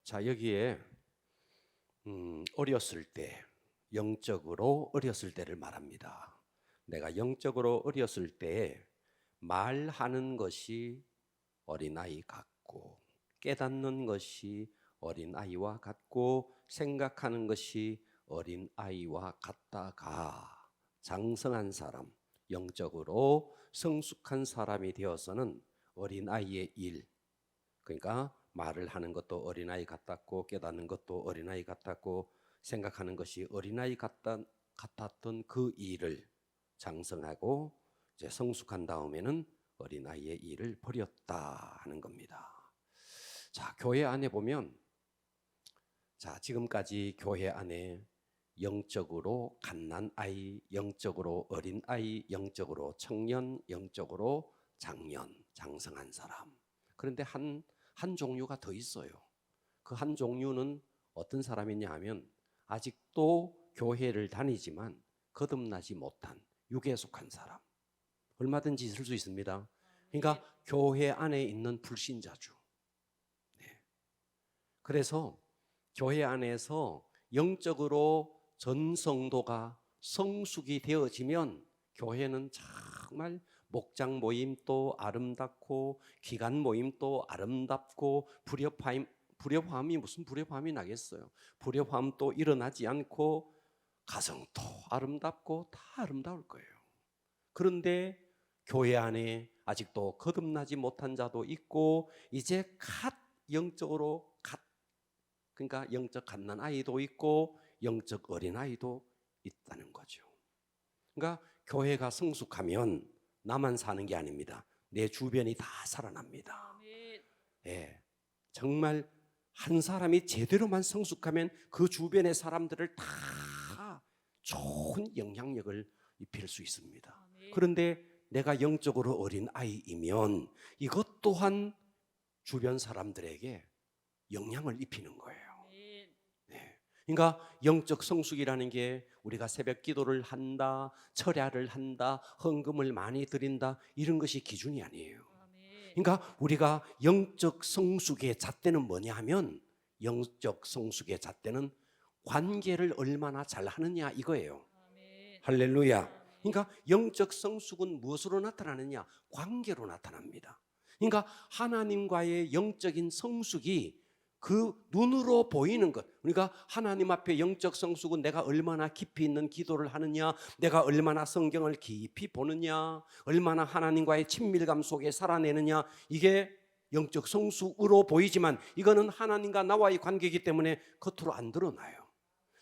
자, 여기에 어렸을 때, 영적으로 어렸을 때를 말합니다. 내가 영적으로 어렸을 때 말하는 것이 어린아이 같고, 깨닫는 것이 어린아이와 같고, 생각하는 것이 어린아이와 같다가 장성한 사람, 영적으로 성숙한 사람이 되어서는 어린아이의 일, 그러니까 말을 하는 것도 어린아이 같았고, 깨닫는 것도 어린아이 같았고, 생각하는 것이 어린아이 같았던 그 일을 장성하고 이제 성숙한 다음에는 어린아이의 일을 버렸다 하는 겁니다. 자, 교회 안에 보면, 자, 지금까지 교회 안에 영적으로 갓난아이, 영적으로 어린아이, 영적으로 청년, 영적으로 장년, 장성한 사람. 그런데 한 종류가 더 있어요. 그 한 종류는 어떤 사람이냐 하면 아직도 교회를 다니지만 거듭나지 못한 육에 속한 사람. 얼마든지 있을 수 있습니다. 그러니까 교회 안에 있는 불신자주. 네. 그래서 교회 안에서 영적으로 전 성도가 성숙이 되어지면 교회는 정말 목장 모임도 아름답고 기간 모임도 아름답고 불협화음이 무슨 불협화음이 나겠어요. 불협화음도 일어나지 않고 가정도 아름답고 다 아름다울 거예요. 그런데 교회 안에 아직도 거듭나지 못한 자도 있고, 이제 영적으로 그러니까 영적 갓난아이도 있고 영적 어린아이도 있다는 거죠. 그러니까 교회가 성숙하면 나만 사는 게 아닙니다. 내 주변이 다 살아납니다. 예, 정말 한 사람이 제대로만 성숙하면 그 주변의 사람들을 다 좋은 영향력을 입힐 수 있습니다. 그런데 내가 영적으로 어린 아이이면 이것 또한 주변 사람들에게 영향을 입히는 거예요. 네. 그러니까 영적 성숙이라는 게 우리가 새벽 기도를 한다, 철야를 한다, 헌금을 많이 드린다, 이런 것이 기준이 아니에요. 그러니까 우리가 영적 성숙의 잣대는 뭐냐 하면, 영적 성숙의 잣대는 관계를 얼마나 잘 하느냐 이거예요. 할렐루야. 그러니까 영적 성숙은 무엇으로 나타나느냐? 관계로 나타납니다. 그러니까 하나님과의 영적인 성숙이 그 눈으로 보이는 것, 그러니까 하나님 앞에 영적 성숙은 내가 얼마나 깊이 있는 기도를 하느냐, 내가 얼마나 성경을 깊이 보느냐, 얼마나 하나님과의 친밀감 속에 살아내느냐, 이게 영적 성숙으로 보이지만 이거는 하나님과 나와의 관계이기 때문에 겉으로 안 드러나요.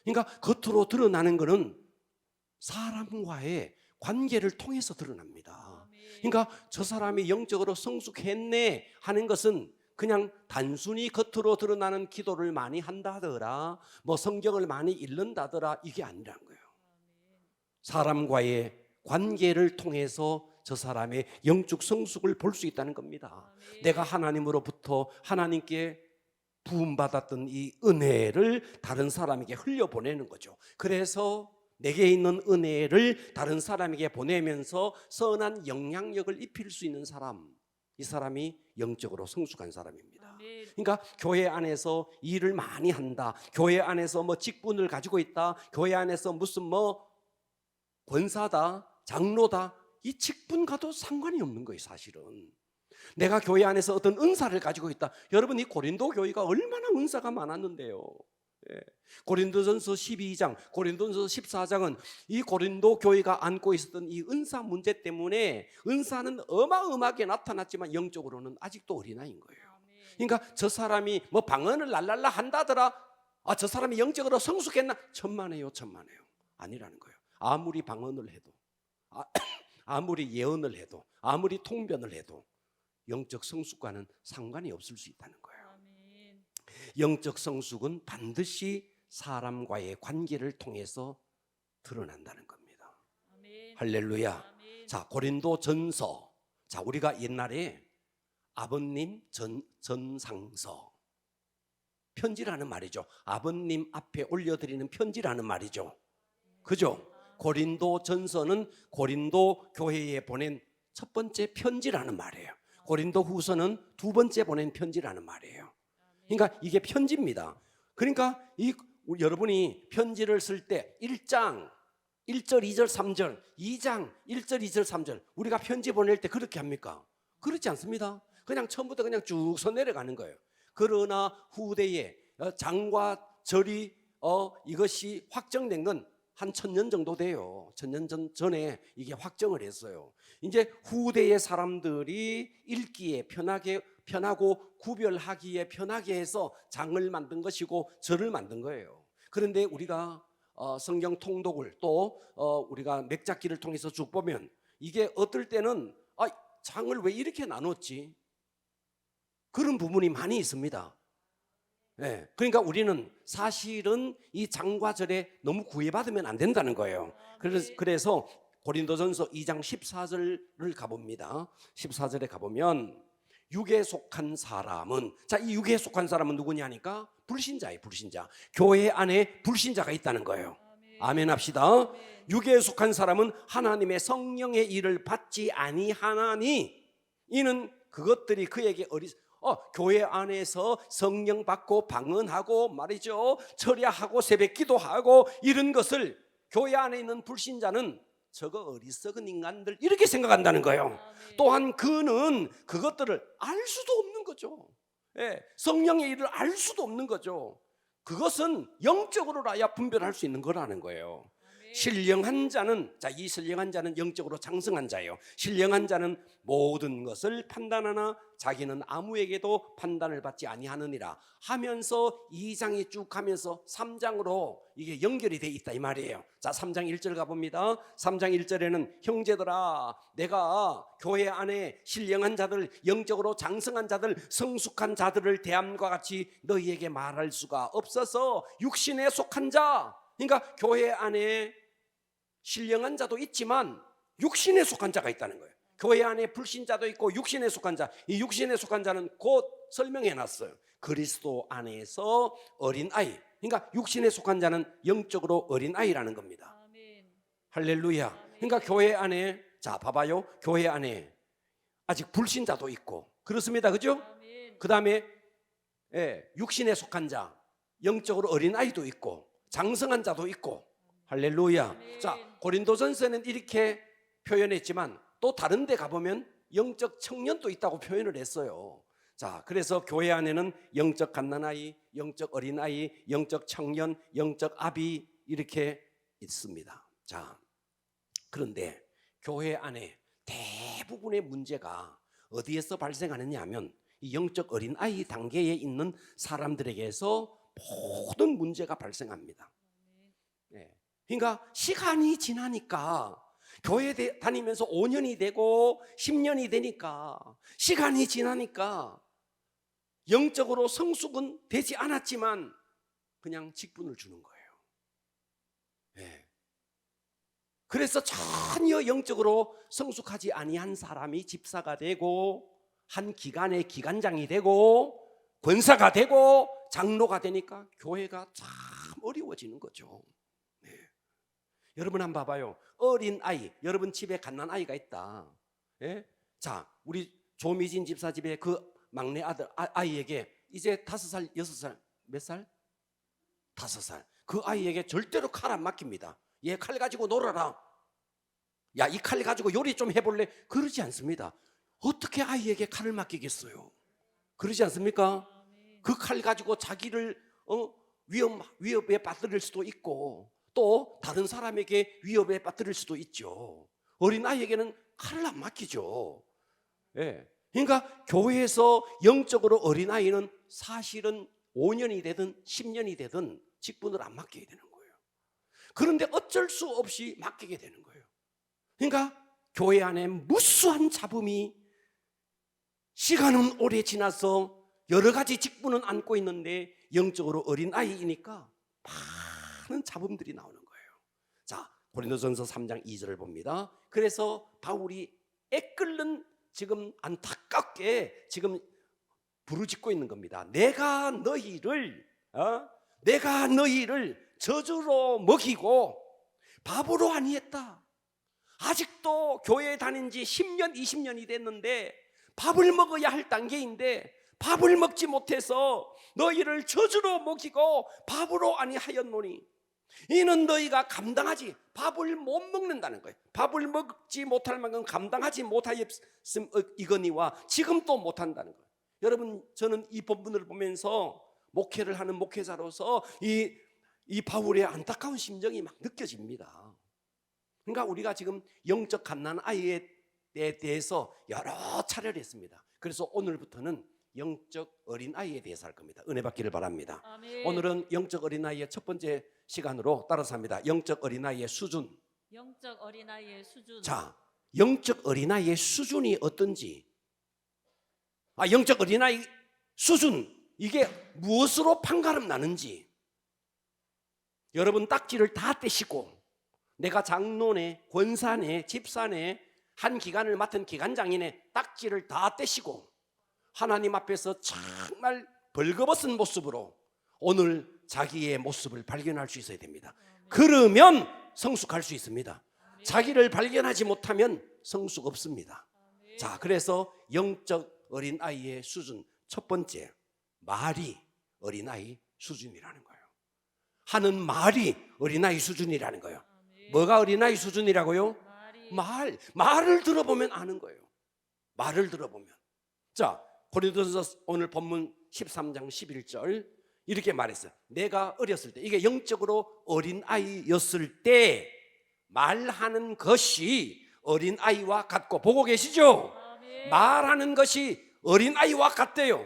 그러니까 겉으로 드러나는 것은 사람과의 관계를 통해서 드러납니다. 그러니까 저 사람이 영적으로 성숙했네 하는 것은 그냥 단순히 겉으로 드러나는 기도를 많이 한다더라, 뭐 성경을 많이 읽는다더라, 이게 아니라는 거예요. 사람과의 관계를 통해서 저 사람의 영적 성숙을 볼 수 있다는 겁니다. 내가 하나님으로부터 하나님께 부음받았던 이 은혜를 다른 사람에게 흘려보내는 거죠. 그래서 내게 있는 은혜를 다른 사람에게 보내면서 선한 영향력을 입힐 수 있는 사람, 이 사람이 영적으로 성숙한 사람입니다. 그러니까 교회 안에서 일을 많이 한다, 교회 안에서 뭐 직분을 가지고 있다, 교회 안에서 무슨 뭐 권사다, 장로다, 이 직분과도 상관이 없는 거예요. 사실은 내가 교회 안에서 어떤 은사를 가지고 있다. 여러분, 이 고린도 교회가 얼마나 은사가 많았는데요. 고린도전서 12장, 고린도전서 14장은 이 고린도 교회가 안고 있었던 이 은사 문제 때문에 은사는 어마어마하게 나타났지만 영적으로는 아직도 어린아이인 거예요. 그러니까 저 사람이 뭐 방언을 랄랄라 한다더라, 저 사람이 영적으로 성숙했나? 천만에요. 아니라는 거예요. 아무리 방언을 해도, 아무리 예언을 해도, 아무리 통변을 해도 영적 성숙과는 상관이 없을 수 있다는 거예요. 영적 성숙은 반드시 사람과의 관계를 통해서 드러난다는 겁니다. 할렐루야. 자, 고린도 전서. 자, 우리가 옛날에 아버님 전상서, 편지라는 말이죠. 아버님 앞에 올려드리는 편지라는 말이죠. 그죠? 고린도 전서는 고린도 교회에 보낸 첫 번째 편지라는 말이에요. 고린도 후서는 두 번째 보낸 편지라는 말이에요. 그러니까 이게 편지입니다. 그러니까 여러분이 편지를 쓸 때 1장 1절, 2절, 3절, 2장 1절, 2절, 3절 우리가 편지 보낼 때 그렇게 합니까? 그렇지 않습니다. 그냥 처음부터 그냥 쭉 서 내려가는 거예요. 그러나 후대에 장과 절이 이것이 확정된 건 한 1000년 정도 돼요. 1000년 전에 이게 확정을 했어요. 이제 후대의 사람들이 읽기에 편하고 구별하기에 편하게 해서 장을 만든 것이고 절을 만든 거예요. 그런데 우리가 성경 통독을 또 우리가 맥잡기를 통해서 쭉 보면 이게 어떨 때는 장을 왜 이렇게 나눴지? 그런 부분이 많이 있습니다. 네, 그러니까 우리는 사실은 이 장과 절에 너무 구애받으면 안 된다는 거예요. 그래서 고린도전서 2장 14절을 가봅니다. 14절에 가보면 육에 속한 사람은, 자, 이 육에 속한 사람은 누구냐니까 불신자예요. 불신자. 교회 안에 불신자가 있다는 거예요. 아멘 합시다. 육에 속한 사람은 하나님의 성령의 일을 받지 아니하나니 이는 그것들이 그에게 교회 안에서 성령 받고 방언하고 말이죠, 철야하고 새벽기도하고 이런 것을 교회 안에 있는 불신자는 저거 어리석은 인간들 이렇게 생각한다는 거예요. 또한 그는 그것들을 알 수도 없는 거죠. 성령의 일을 알 수도 없는 거죠. 그것은 영적으로라야 분별할 수 있는 거라는 거예요. 신령한 자는, 자, 이 신령한 자는 영적으로 장성한 자예요. 신령한 자는 모든 것을 판단하나 자기는 아무에게도 판단을 받지 아니하느니라 하면서 2장이 쭉 가면서 3장으로 이게 연결이 돼 있다 이 말이에요. 자, 3장 1절 가봅니다. 3장 1절에는 형제들아, 내가 교회 안에 신령한 자들, 영적으로 장성한 자들, 성숙한 자들을 대함과 같이 너희에게 말할 수가 없어서 육신에 속한 자, 그러니까 교회 안에 신령한 자도 있지만 육신에 속한 자가 있다는 거예요. 교회 안에 불신자도 있고 육신에 속한 자, 이 육신에 속한 자는 곧 설명해 놨어요. 그리스도 안에서 어린아이, 그러니까 육신에 속한 자는 영적으로 어린아이라는 겁니다. 아멘. 할렐루야. 아멘. 그러니까 교회 안에, 자 봐봐요, 교회 안에 아직 불신자도 있고 그렇습니다. 그죠? 그 다음에 육신에 속한 자, 영적으로 어린아이도 있고 장성한 자도 있고. 할렐루야. 아멘. 자, 고린도전서는 이렇게 표현했지만 또 다른 데 가보면 영적 청년도 있다고 표현을 했어요. 자, 그래서 교회 안에는 영적 갓난아이, 영적 어린아이, 영적 청년, 영적 아비 이렇게 있습니다. 자, 그런데 교회 안에 대부분의 문제가 어디에서 발생하느냐 하면 이 영적 어린아이 단계에 있는 사람들에게서 모든 문제가 발생합니다. 그러니까 시간이 지나니까 교회 다니면서 5년이 되고 10년이 되니까 시간이 지나니까 영적으로 성숙은 되지 않았지만 그냥 직분을 주는 거예요. 그래서 전혀 영적으로 성숙하지 아니한 사람이 집사가 되고 한 기관의 기관장이 되고 권사가 되고 장로가 되니까 교회가 참 어려워지는 거죠. 여러분 한번 봐봐요. 어린 아이, 여러분 집에 갓난아이가 있다. 자, 우리 조미진 집사 집에 그 막내 아들 아이에게 이제 5살, 6살, 몇 살? 5살. 그 아이에게 절대로 칼 안 맡깁니다. 얘 칼 가지고 놀아라. 야, 이 칼 가지고 요리 좀 해볼래? 그러지 않습니다. 어떻게 아이에게 칼을 맡기겠어요? 그러지 않습니까? 그 칼 가지고 자기를 위협에 빠뜨릴 수도 있고 또 다른 사람에게 위협에 빠뜨릴 수도 있죠. 어린아이에게는 칼을 안 맡기죠. 그러니까 교회에서 영적으로 어린아이는 사실은 5년이 되든 10년이 되든 직분을 안 맡기게 되는 거예요. 그런데 어쩔 수 없이 맡기게 되는 거예요. 그러니까 교회 안에 무수한 잡음이, 시간은 오래 지나서 여러 가지 직분은 안고 있는데 영적으로 어린아이이니까 많은 잡음들이 나오는 거예요. 자, 고린도전서 3장 2절을 봅니다. 그래서 바울이 애끓는 지금 안타깝게 지금 부르짖고 있는 겁니다. 내가 너희를 저주로 먹이고 바보로 아니했다. 아직도 교회에 다닌 지 10년 20년이 됐는데 밥을 먹어야 할 단계인데 밥을 먹지 못해서 너희를 저주로 먹이고 밥으로 아니하였노니 이는 너희가 감당하지 밥을 못 먹는다는 거예요. 밥을 먹지 못할 만큼 감당하지 못하였음이거니와 지금 또 못한다는 거예요. 여러분, 저는 이 본문을 보면서 목회를 하는 목회자로서 이 바울의 안타까운 심정이 막 느껴집니다. 그러니까 우리가 지금 영적 갓난 아이에 대해서 여러 차례를 했습니다. 그래서 오늘부터는 영적 어린아이에 대해서 할 겁니다. 은혜 받기를 바랍니다. 아멘. 오늘은 영적 어린아이의 첫 번째 시간으로 따라서 합니다. 영적 어린아이의 수준. 영적 어린아이의 수준. 자, 영적 어린아이의 수준이 어떤지, 영적 어린아이 수준, 이게 무엇으로 판가름 나는지, 여러분 딱지를 다 떼시고 내가 장로네, 권사네, 집사네, 한 기관을 맡은 기관장인의 딱지를 다 떼시고 하나님 앞에서 정말 벌거벗은 모습으로 오늘 자기의 모습을 발견할 수 있어야 됩니다. 그러면 성숙할 수 있습니다. 자기를 발견하지 못하면 성숙 없습니다. 자, 그래서 영적 어린아이의 수준, 첫 번째, 말이 어린아이 수준이라는 거예요. 하는 말이 어린아이 수준이라는 거예요. 뭐가 어린아이 수준이라고요? 말을 들어보면 아는 거예요. 말을 들어보면. 자, 고린도전서 오늘 본문 13장 11절 이렇게 말했어요. 내가 어렸을 때, 이게 영적으로 어린아이였을 때 말하는 것이 어린아이와 같고, 보고 계시죠? 말하는 것이 어린아이와 같대요.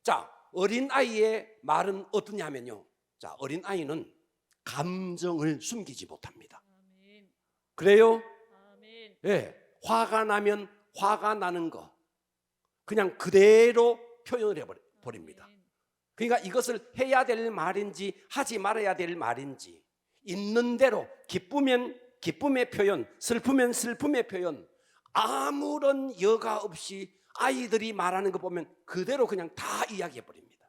자, 어린아이의 말은 어떠냐면요, 자, 어린아이는 감정을 숨기지 못합니다. 그래요? 예, 화가 나면 화가 나는 거 그냥 그대로 표현을 해버립니다. 그러니까 이것을 해야 될 말인지 하지 말아야 될 말인지 있는 대로, 기쁘면 기쁨의 표현, 슬프면 슬픔의 표현, 아무런 여과 없이 아이들이 말하는 거 보면 그대로 그냥 다 이야기해버립니다.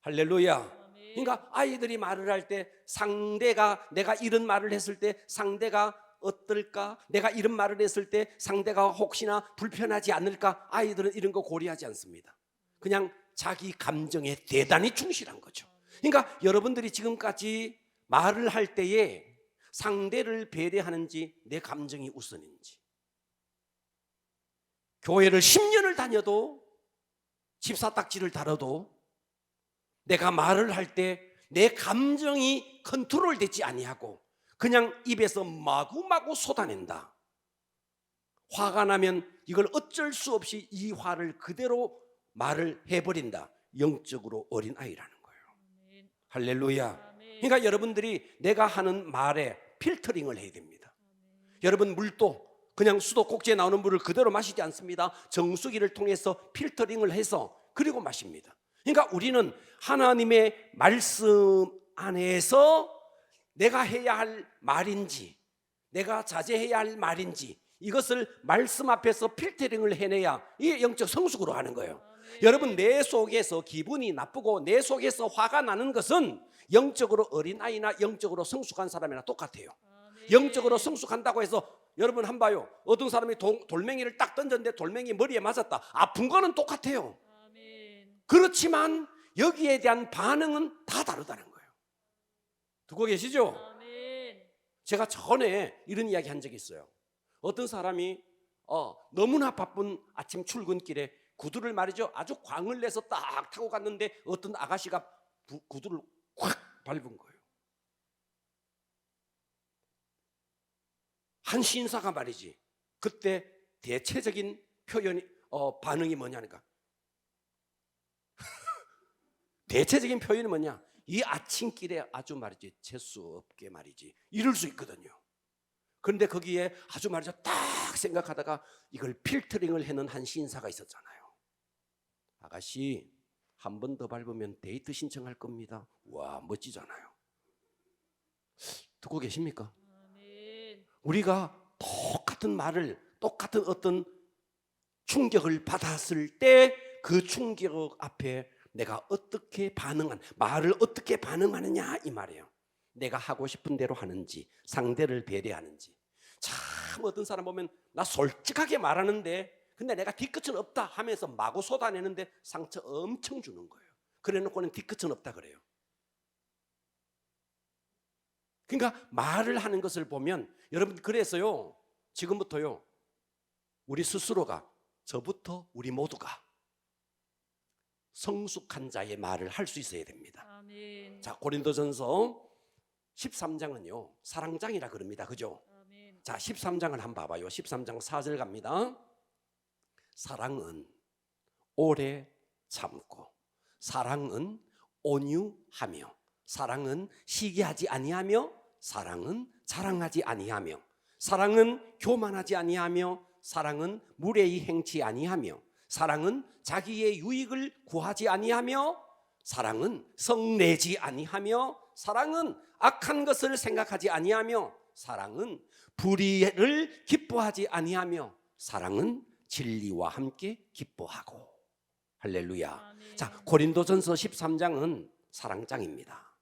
할렐루야. 그러니까 아이들이 말을 할 때 상대가, 내가 이런 말을 했을 때 상대가 어떨까? 내가 이런 말을 했을 때 상대가 혹시나 불편하지 않을까? 아이들은 이런 거 고려하지 않습니다. 그냥 자기 감정에 대단히 충실한 거죠. 그러니까 여러분들이 지금까지 말을 할 때에 상대를 배려하는지 내 감정이 우선인지, 교회를 10년을 다녀도 집사 딱지를 달아도 내가 말을 할 때 내 감정이 컨트롤되지 아니하고 그냥 입에서 마구마구 쏟아낸다. 화가 나면 이걸 어쩔 수 없이 이 화를 그대로 말을 해버린다. 영적으로 어린아이라는 거예요. 할렐루야. 그러니까 여러분들이 내가 하는 말에 필터링을 해야 됩니다. 여러분, 물도 그냥 수도 꼭지에 나오는 물을 그대로 마시지 않습니다. 정수기를 통해서 필터링을 해서 그리고 마십니다. 그러니까 우리는 하나님의 말씀 안에서 내가 해야 할 말인지, 내가 자제해야 할 말인지, 이것을 말씀 앞에서 필터링을 해내야 이게 영적 성숙으로 하는 거예요. 여러분, 내 속에서 기분이 나쁘고 내 속에서 화가 나는 것은 영적으로 어린아이나 영적으로 성숙한 사람이나 똑같아요. 영적으로 성숙한다고 해서 여러분 한 봐요. 어떤 사람이 돌멩이를 딱 던졌는데 돌멩이 머리에 맞았다. 아픈 거는 똑같아요. 그렇지만 여기에 대한 반응은 다 다르다는 거예요. 듣고 계시죠? 제가 전에 이런 이야기 한 적이 있어요. 어떤 사람이 너무나 바쁜 아침 출근길에 구두를 말이죠, 아주 광을 내서 딱 타고 갔는데 어떤 아가씨가 구두를 확 밟은 거예요. 한 신사가 말이지, 그때 대체적인 표현이 반응이 뭐냐니까 대체적인 표현이 뭐냐, 이 아침길에 아주 말이지 재수 없게 말이지 이럴 수 있거든요. 그런데 거기에 아주 말이죠 딱 생각하다가 이걸 필터링을 해놓은 한 신사가 있었잖아요. 아가씨, 한 번 더 밟으면 데이트 신청할 겁니다. 와, 멋지잖아요. 듣고 계십니까? 우리가 똑같은 말을, 똑같은 어떤 충격을 받았을 때 그 충격 앞에 내가 어떻게 말을 어떻게 반응하느냐 이 말이에요. 내가 하고 싶은 대로 하는지, 상대를 배려하는지. 참 어떤 사람 보면 나 솔직하게 말하는데 근데 내가 뒤끝은 없다 하면서 마구 쏟아내는데 상처 엄청 주는 거예요. 그래놓고는 뒤끝은 없다 그래요. 그러니까 말을 하는 것을 보면 여러분, 그래서요, 지금부터요, 우리 스스로가, 저부터 우리 모두가 성숙한 자의 말을 할 수 있어야 됩니다. 아멘. 자, 고린도전서 13장은요 사랑장이라 그럽니다. 그죠? 아멘. 자, 13장을 한번 봐봐요. 13장 4절 갑니다. 사랑은 오래 참고, 사랑은 온유하며, 사랑은 시기하지 아니하며, 사랑은 자랑하지 아니하며, 사랑은 교만하지 아니하며, 사랑은 무례히 행치 아니하며, 사랑은 자기의 유익을 구하지 아니하며, 사랑은 성내지 아니하며, 사랑은 악한 것을 생각하지 아니하며, 사랑은 불의를 기뻐하지 아니하며, 사랑은 진리와 함께 기뻐하고. 할렐루야. 아멘. 자, 고린도전서 13장은 사랑장입니다.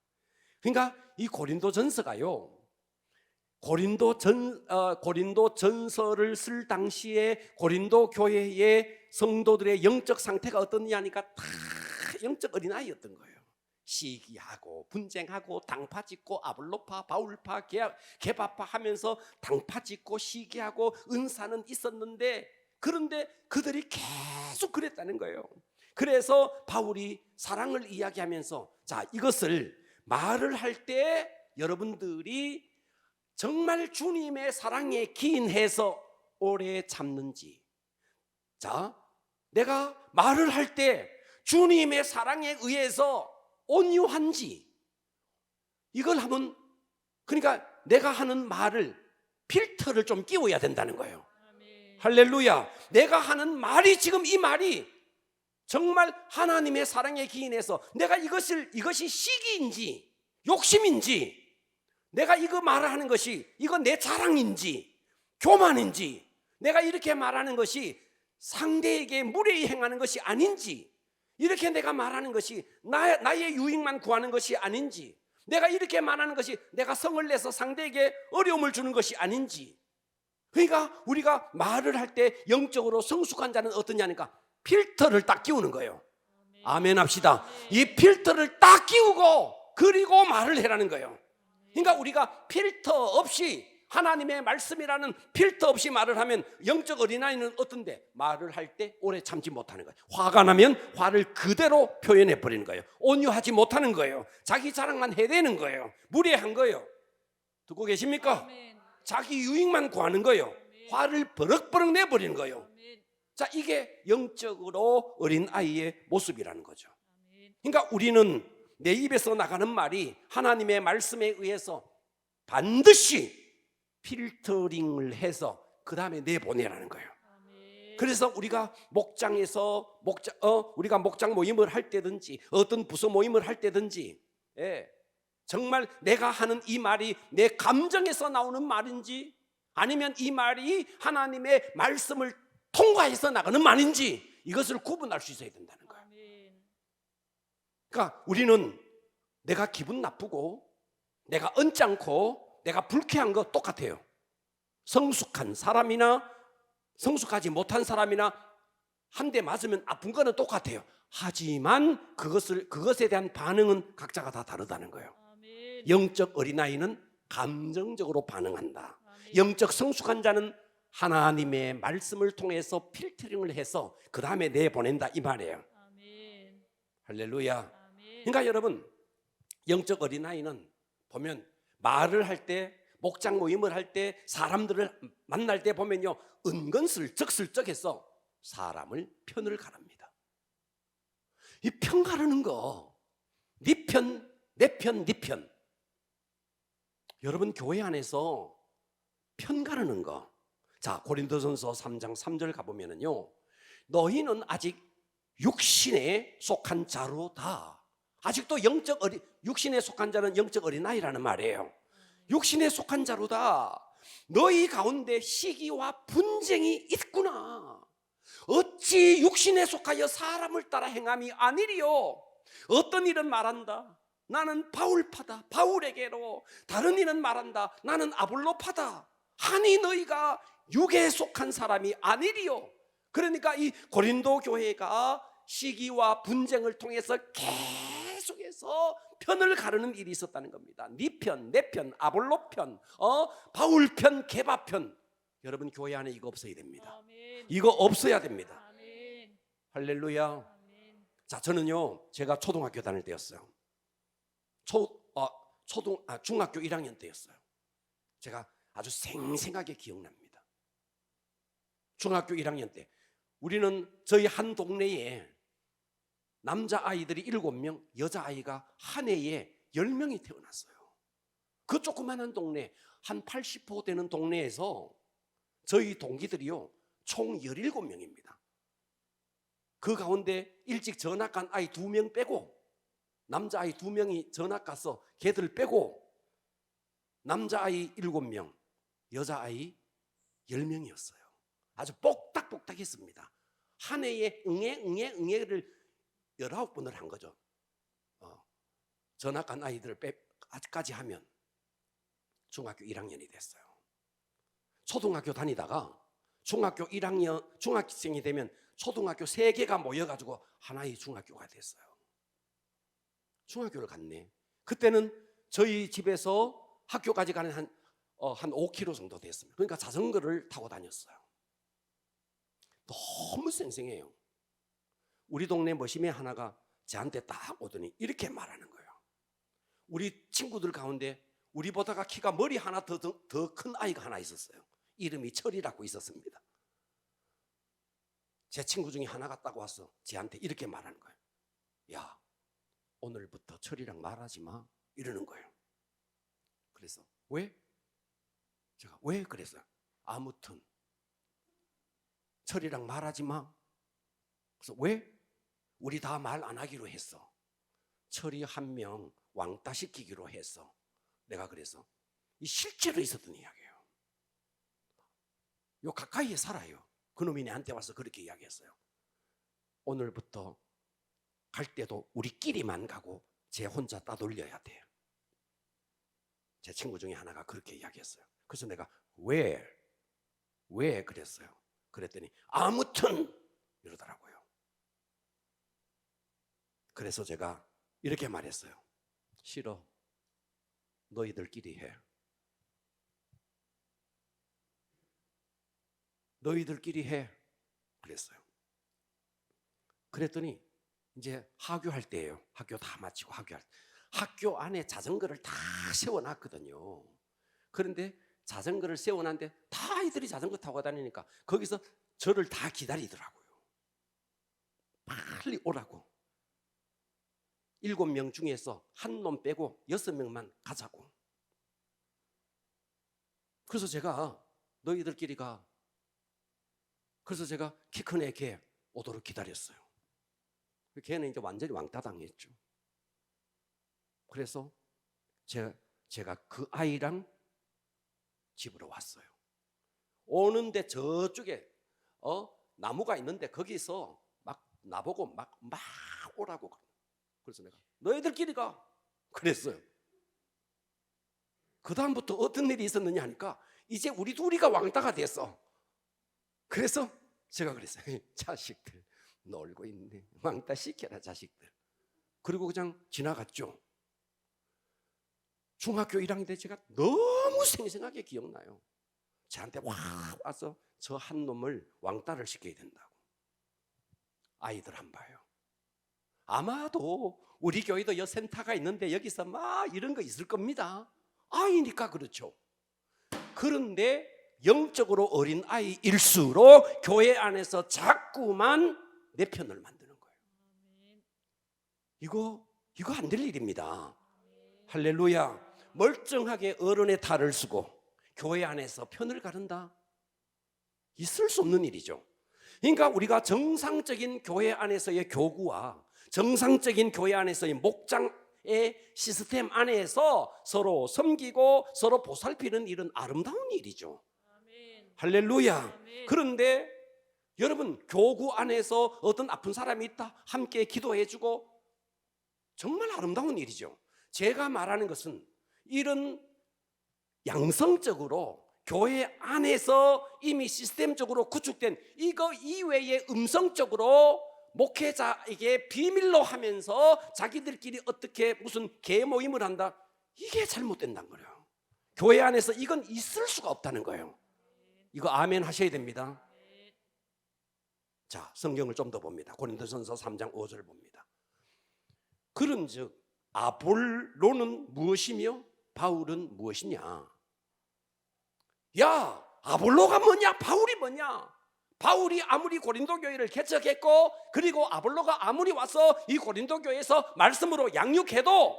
그러니까 이 고린도전서가요, 고린도전서를 쓸 당시에 고린도 교회의 성도들의 영적 상태가 어떻냐니까 다 영적 어린아이였던 거예요. 시기하고 분쟁하고 당파 짓고 아볼로파 바울파 개바파 하면서 당파 짓고 시기하고 은사는 있었는데, 그런데 그들이 계속 그랬다는 거예요. 그래서 바울이 사랑을 이야기하면서, 자, 이것을 말을 할 때 여러분들이 정말 주님의 사랑에 기인해서 오래 참는지, 자, 내가 말을 할 때 주님의 사랑에 의해서 온유한지, 이걸 한번, 그러니까 내가 하는 말을 필터를 좀 끼워야 된다는 거예요. 아멘. 할렐루야. 내가 하는 말이, 지금 이 말이 정말 하나님의 사랑에 기인해서 내가 이것이 시기인지 욕심인지, 내가 이거 말하는 것이 이거 내 자랑인지 교만인지, 내가 이렇게 말하는 것이 상대에게 무례히 행하는 것이 아닌지, 이렇게 내가 말하는 것이 나의 유익만 구하는 것이 아닌지, 내가 이렇게 말하는 것이 내가 성을 내서 상대에게 어려움을 주는 것이 아닌지. 그러니까 우리가 말을 할 때 영적으로 성숙한 자는 어떠냐니까 필터를 딱 끼우는 거예요. 아멘 합시다. 이 필터를 딱 끼우고 그리고 말을 해라는 거예요. 그러니까 우리가 필터 없이, 하나님의 말씀이라는 필터 없이 말을 하면 영적 어린아이는 어떤데, 말을 할 때 오래 참지 못하는 거예요. 화가 나면 화를 그대로 표현해 버리는 거예요. 온유하지 못하는 거예요. 자기 자랑만 해대는 거예요. 무례한 거예요. 듣고 계십니까? 아멘. 자기 유익만 구하는 거예요. 화를 버럭버럭 내버리는 거예요. 아멘. 자, 이게 영적으로 어린아이의 모습이라는 거죠. 아멘. 그러니까 우리는 내 입에서 나가는 말이 하나님의 말씀에 의해서 반드시 필터링을 해서 그 다음에 내보내라는 거예요. 아멘. 그래서 우리가 목장에서 우리가 목장 모임을 할 때든지 어떤 부서 모임을 할 때든지, 정말 내가 하는 이 말이 내 감정에서 나오는 말인지, 아니면 이 말이 하나님의 말씀을 통과해서 나가는 말인지, 이것을 구분할 수 있어야 된다는 거예요. 아멘. 그러니까 우리는 내가 기분 나쁘고 내가 언짢고 내가 불쾌한 거 똑같아요. 성숙한 사람이나 성숙하지 못한 사람이나 한 대 맞으면 아픈 거는 똑같아요. 하지만 그것에 대한 반응은 각자가 다 다르다는 거예요. 아멘. 영적 어린아이는 감정적으로 반응한다. 아멘. 영적 성숙한 자는 하나님의 말씀을 통해서 필터링을 해서 그 다음에 내보낸다, 이 말이에요. 아멘. 할렐루야. 아멘. 그러니까 여러분, 영적 어린아이는 보면 말을 할 때, 목장 모임을 할 때, 사람들을 만날 때 보면요, 은근슬쩍 해서 사람을 편을 가릅니다. 이 편 가르는 거, 네 편, 내 편, 네 편. 여러분, 교회 안에서 편 가르는 거, 자, 고린도전서 3장 3절 가보면은요, 너희는 아직 육신에 속한 자로다. 아직도 육신에 속한 자는 영적 어린아이라는 말이에요. 육신에 속한 자로다. 너희 가운데 시기와 분쟁이 있구나. 어찌 육신에 속하여 사람을 따라 행함이 아니리요. 어떤 일은 말한다, 나는 바울파다, 바울에게로. 다른 일은 말한다, 나는 아볼로파다. 하니 너희가 육에 속한 사람이 아니리요. 그러니까 이 고린도 교회가 시기와 분쟁을 통해서 계속해서 편을 가르는 일이 있었다는 겁니다. 네 편, 내 편, 아볼로 편, 바울 편, 게바 편. 여러분 교회 안에 이거 없어야 됩니다. 아멘. 이거 없어야 됩니다. 아멘. 할렐루야. 아멘. 자, 저는요, 제가 초등학교 다닐 때였어요. 중학교 1학년 때였어요. 제가 아주 생생하게 기억납니다. 중학교 1학년 때 우리는 저희 한 동네에 남자아이들이 7명, 여자아이가 한 해에 10명이 태어났어요. 그 조그마한 동네, 한 80호 되는 동네에서 저희 동기들이요, 총 17명입니다. 그 가운데 일찍 전학 간 아이 2명 빼고, 남자아이 2명이 전학 가서 걔들 빼고, 남자아이 7명, 여자아이 10명이었어요. 아주 뽁닥뽁닥했습니다. 한 해에 응애를 19번을 한 거죠. 전학 간 아이들을 까지 하면 중학교 1학년이 됐어요. 초등학교 다니다가 중학교 1학년, 중학생이 되면 초등학교 3개가 모여가지고 하나의 중학교가 됐어요. 중학교를 갔네. 그때는 저희 집에서 학교까지 가는 한 5km 정도 됐습니다. 그러니까 자전거를 타고 다녔어요. 너무 쌩쌩해요. 우리 동네 머시매 하나가 저한테 딱 오더니 이렇게 말하는 거예요. 우리 친구들 가운데 우리보다가 키가 머리 하나 더 큰 아이가 하나 있었어요. 이름이 철이라고 있었습니다. 제 친구 중에 하나가 딱 와서 저한테 이렇게 말하는 거예요. 야, 오늘부터 철이랑 말하지 마, 이러는 거예요. 그래서 왜? 제가 왜 그랬어요? 아무튼 철이랑 말하지 마. 그래서 왜? 우리 다 말 안 하기로 했어. 철이 한 명 왕따 시키기로 했어. 내가 그래서 이 실제로 있었던 이야기예요. 요 가까이에 살아요. 그놈이 내한테 와서 그렇게 이야기했어요. 오늘부터 갈 때도 우리끼리만 가고 쟤 혼자 따돌려야 돼. 제 친구 중에 하나가 그렇게 이야기했어요. 그래서 내가 왜 그랬어요. 그랬더니 아무튼 이러더라고요. 그래서 제가 이렇게 말했어요. 싫어. 너희들끼리 해. 너희들끼리 해. 그랬어요. 그랬더니 이제 하교할 때예요. 학교 다 마치고 학교 안에 자전거를 다 세워놨거든요. 그런데 자전거를 세워놨는데 다 아이들이 자전거 타고 다니니까 거기서 저를 다 기다리더라고요. 빨리 오라고. 7명 중에서 한 놈 빼고 6명만 가자고. 그래서 제가 너희들끼리 가. 그래서 제가 키 큰 애 걔 오도록 기다렸어요. 걔는 이제 완전히 왕따 당했죠. 그래서 제가 그 아이랑 집으로 왔어요. 오는데 저쪽에 나무가 있는데 거기서 막 나보고 막 오라고. 그래서 내가 너희들끼리 가 그랬어요. 그 다음부터 어떤 일이 있었느냐 하니까 이제 우리 둘이가 왕따가 됐어. 그래서 제가 그랬어요. 자식들 놀고 있네. 왕따 시켜라 자식들. 그리고 그냥 지나갔죠. 중학교 1학년 때 제가 너무 생생하게 기억나요. 저한테 와서 저 한 놈을 왕따를 시켜야 된다고. 아이들 안 봐요. 아마도 우리 교회도 센터가 있는데 여기서 막 이런 거 있을 겁니다. 아이니까 그렇죠. 그런데 영적으로 어린 아이일수록 교회 안에서 자꾸만 내 편을 만드는 거예요. 이거 안 될 일입니다. 할렐루야. 멀쩡하게 어른의 탈을 쓰고 교회 안에서 편을 가른다? 있을 수 없는 일이죠. 그러니까 우리가 정상적인 교회 안에서의 교구와 정상적인 교회 안에서의 목장의 시스템 안에서 서로 섬기고 서로 보살피는 일은 아름다운 일이죠. 아멘. 할렐루야. 아멘. 그런데 여러분 교구 안에서 어떤 아픈 사람이 있다 함께 기도해주고 정말 아름다운 일이죠. 제가 말하는 것은 이런 양성적으로 교회 안에서 이미 시스템적으로 구축된 이거 이외에 음성적으로 목회자에게 비밀로 하면서 자기들끼리 어떻게 무슨 개모임을 한다, 이게 잘못된다는 거예요. 교회 안에서 이건 있을 수가 없다는 거예요. 이거 아멘 하셔야 됩니다. 자, 성경을 좀 더 봅니다. 고린도전서 3장 5절 봅니다. 그런즉 아볼로는 무엇이며 바울은 무엇이냐? 야, 아볼로가 뭐냐? 바울이 뭐냐? 바울이 아무리 고린도 교회를 개척했고, 그리고 아볼로가 아무리 와서 이 고린도 교회에서 말씀으로 양육해도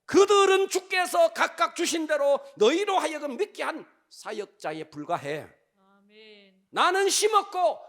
그들은 주께서 각각 주신 대로 너희로 하여금 믿게 한 사역자에 불과해. 아멘. 나는 심었고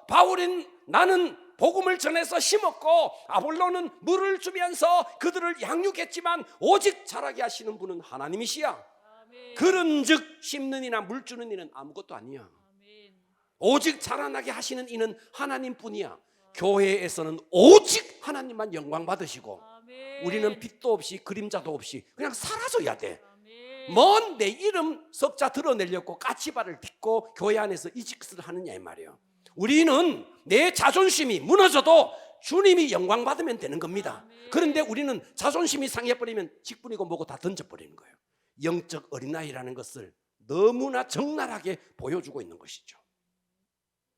나는 복음을 전해서 심었고 아볼로는 물을 주면서 그들을 양육했지만 오직 자라게 하시는 분은 하나님이시야. 아멘. 그런즉 심는 이나 물 주는 이는 아무것도 아니야. 아멘. 오직 자라나게 하시는 이는 하나님뿐이야. 교회에서는 오직 하나님만 영광 받으시고 아멘. 우리는 빛도 없이 그림자도 없이 그냥 사라져야 돼. 아멘. 뭔 내 이름 석자 드러내려고 까치발을 딛고 교회 안에서 이 짓을 하느냐 이 말이에요. 우리는 내 자존심이 무너져도 주님이 영광 받으면 되는 겁니다. 그런데 우리는 자존심이 상해버리면 직분이고 뭐고 다 던져버리는 거예요. 영적 어린아이라는 것을 너무나 적나라하게 보여주고 있는 것이죠.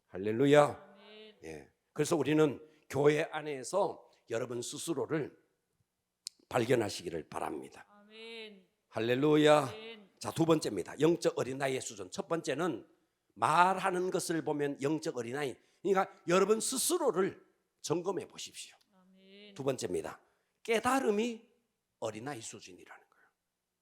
할렐루야. 아멘. 예. 그래서 우리는 교회 안에서 여러분 스스로를 발견하시기를 바랍니다. 아멘. 할렐루야. 아멘. 자, 두 번째입니다. 영적 어린아이의 수준. 첫 번째는 말하는 것을 보면 영적 어린아이. 그러니까 여러분 스스로를 점검해 보십시오. 아멘. 두 번째입니다. 깨달음이 어린아이 수준이라는 거예요.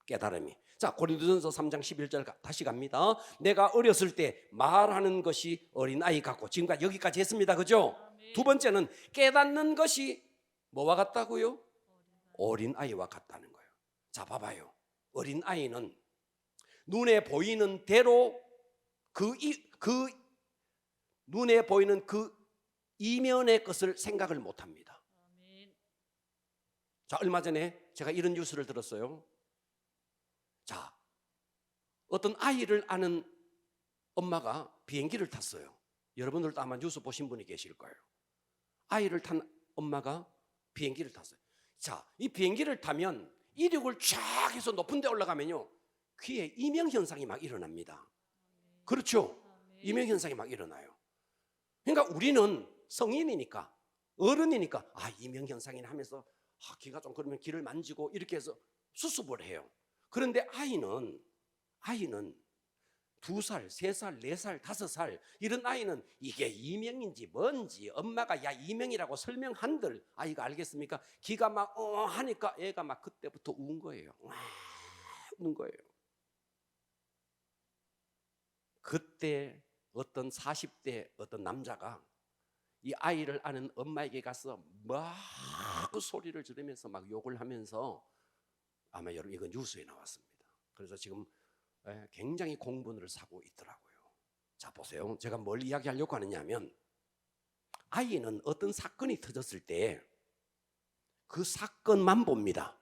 깨달음이. 자, 고린도전서 3장 11절 다시 갑니다. 내가 어렸을 때 말하는 것이 어린아이 같고, 지금까지 여기까지 했습니다. 그죠? 아멘. 두 번째는 깨닫는 것이 뭐와 같다고요? 어린아이와 같다는 거예요. 자, 봐봐요. 어린아이는 눈에 보이는 대로 그 눈에 보이는 그 이면의 것을 생각을 못합니다. 아멘. 자, 얼마 전에 제가 이런 뉴스를 들었어요. 자, 어떤 아이를 아는 엄마가 비행기를 탔어요. 여러분들도 아마 뉴스 보신 분이 계실 거예요. 아이를 탄 엄마가 비행기를 탔어요. 자, 이 비행기를 타면 이륙을 쫙 해서 높은 데 올라가면요, 귀에 이명현상이 막 일어납니다. 그렇죠? 이명현상이 막 일어나요. 그러니까 우리는 성인이니까, 어른이니까 이명현상이나 하면서 귀가 좀 그러면 귀를 만지고 이렇게 해서 수습을 해요. 그런데 아이는 2살, 3살, 4살, 5살 이런 아이는 이게 이명인지 뭔지 엄마가 야 이명이라고 설명한들 아이가 알겠습니까? 귀가 막 하니까 애가 막 그때부터 운 거예요. 우는 거예요. 그때 어떤 40대 어떤 남자가 이 아이를 아는 엄마에게 가서 막 그 소리를 지르면서 막 욕을 하면서, 아마 여러분 이건 뉴스에 나왔습니다. 그래서 지금 굉장히 공분을 사고 있더라고요. 자, 보세요. 제가 뭘 이야기하려고 하느냐면, 아이는 어떤 사건이 터졌을 때 그 사건만 봅니다.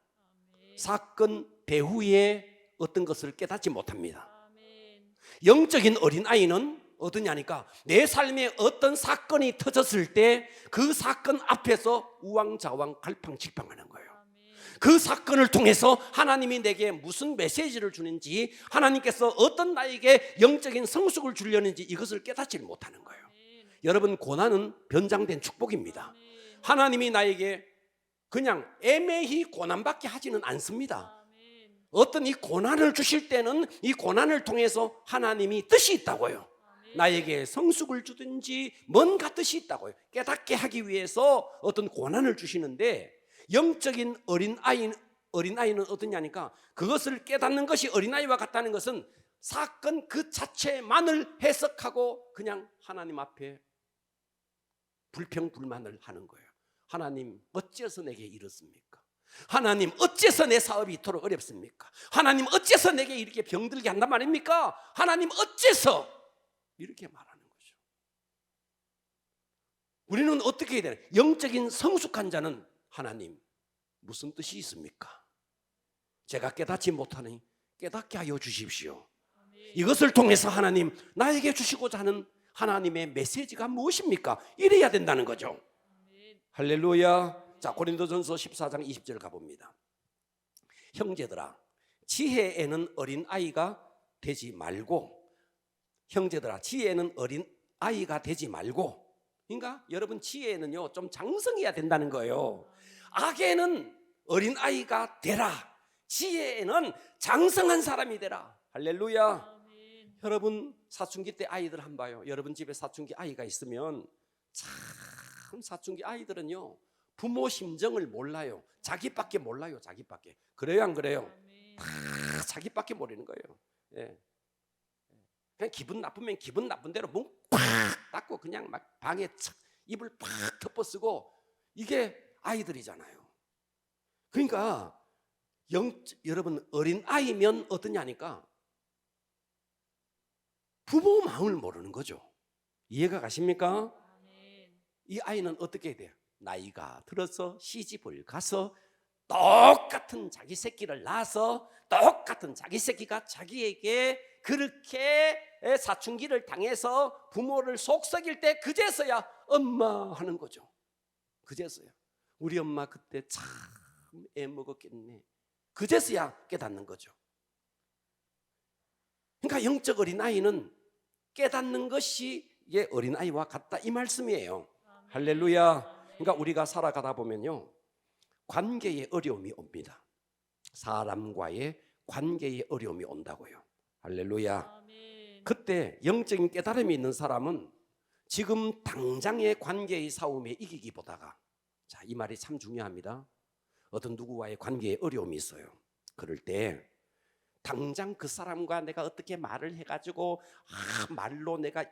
아멘. 사건 배후에 어떤 것을 깨닫지 못합니다. 아멘. 영적인 어린아이는 어떠냐니까, 내 삶에 어떤 사건이 터졌을 때 그 사건 앞에서 우왕좌왕 갈팡질팡하는 거예요. 아멘. 그 사건을 통해서 하나님이 내게 무슨 메시지를 주는지, 하나님께서 어떤 나에게 영적인 성숙을 주려는지 이것을 깨닫지 못하는 거예요. 아멘. 여러분, 고난은 변장된 축복입니다. 아멘. 하나님이 나에게 그냥 애매히 고난받게 하지는 않습니다. 아멘. 어떤 이 고난을 주실 때는 이 고난을 통해서 하나님이 뜻이 있다고요. 나에게 성숙을 주든지 뭔가 뜻이 있다고요. 깨닫게 하기 위해서 어떤 고난을 주시는데, 영적인 어린아이는 어떠냐니까, 그것을 깨닫는 것이 어린아이와 같다는 것은 사건 그 자체만을 해석하고 그냥 하나님 앞에 불평불만을 하는 거예요. 하나님, 어째서 내게 이렇습니까? 하나님, 어째서 내 사업이 이토록 어렵습니까? 하나님, 어째서 내게 이렇게 병들게 한단 말입니까? 하나님, 어째서? 이렇게 말하는 거죠. 우리는 어떻게 해야 되나? 영적인 성숙한 자는 하나님, 무슨 뜻이 있습니까? 제가 깨닫지 못하니 깨닫게 하여 주십시오. 이것을 통해서 하나님 나에게 주시고자 하는 하나님의 메시지가 무엇입니까? 이래야 된다는 거죠. 아멘. 할렐루야. 자, 고린도전서 14장 20절 가봅니다. 형제들아, 지혜에는 어린아이가 되지 말고, 형제들아, 지혜에는 어린아이가 되지 말고, 그러니까 여러분 지혜에는요 좀 장성해야 된다는 거예요. 악에는 어린아이가 되라, 지혜에는 장성한 사람이 되라. 할렐루야. 아멘. 여러분 사춘기 때 아이들 한 봐요. 여러분 집에 사춘기 아이가 있으면 참 사춘기 아이들은요 부모 심정을 몰라요. 자기밖에 몰라요. 자기밖에. 그래요 안 그래요? 아멘. 다 자기밖에 모르는 거예요. 예. 그냥 기분 나쁘면 기분 나쁜 대로 문 팍 닫고 그냥 막 방에 착 이불 팍 덮어쓰고, 이게 아이들이잖아요. 그러니까 여러분 어린 아이면 어떠냐니까 부모 마음을 모르는 거죠. 이해가 가십니까? 아멘. 이 아이는 어떻게 해야 돼요? 나이가 들어서 시집을 가서 똑같은 자기 새끼를 낳아서 똑같은 자기 새끼가 자기에게 그렇게 사춘기를 당해서 부모를 속썩일 때 그제서야 엄마 하는 거죠. 그제서야 우리 엄마 그때 참 애 먹었겠네. 그제서야 깨닫는 거죠. 그러니까 영적 어린아이는 깨닫는 것이 이게 어린아이와 같다 이 말씀이에요. 아멘. 할렐루야. 그러니까 우리가 살아가다 보면요 관계에 어려움이 옵니다. 사람과의 관계에 어려움이 온다고요. 할렐루야. 아멘. 그때 영적인 깨달음이 있는 사람은 지금 당장의 관계의 싸움에 이기기보다가, 자, 이 말이 참 중요합니다. 어떤 누구와의 관계에 어려움이 있어요. 그럴 때 당장 그 사람과 내가 어떻게 말을 해가지고 말로 내가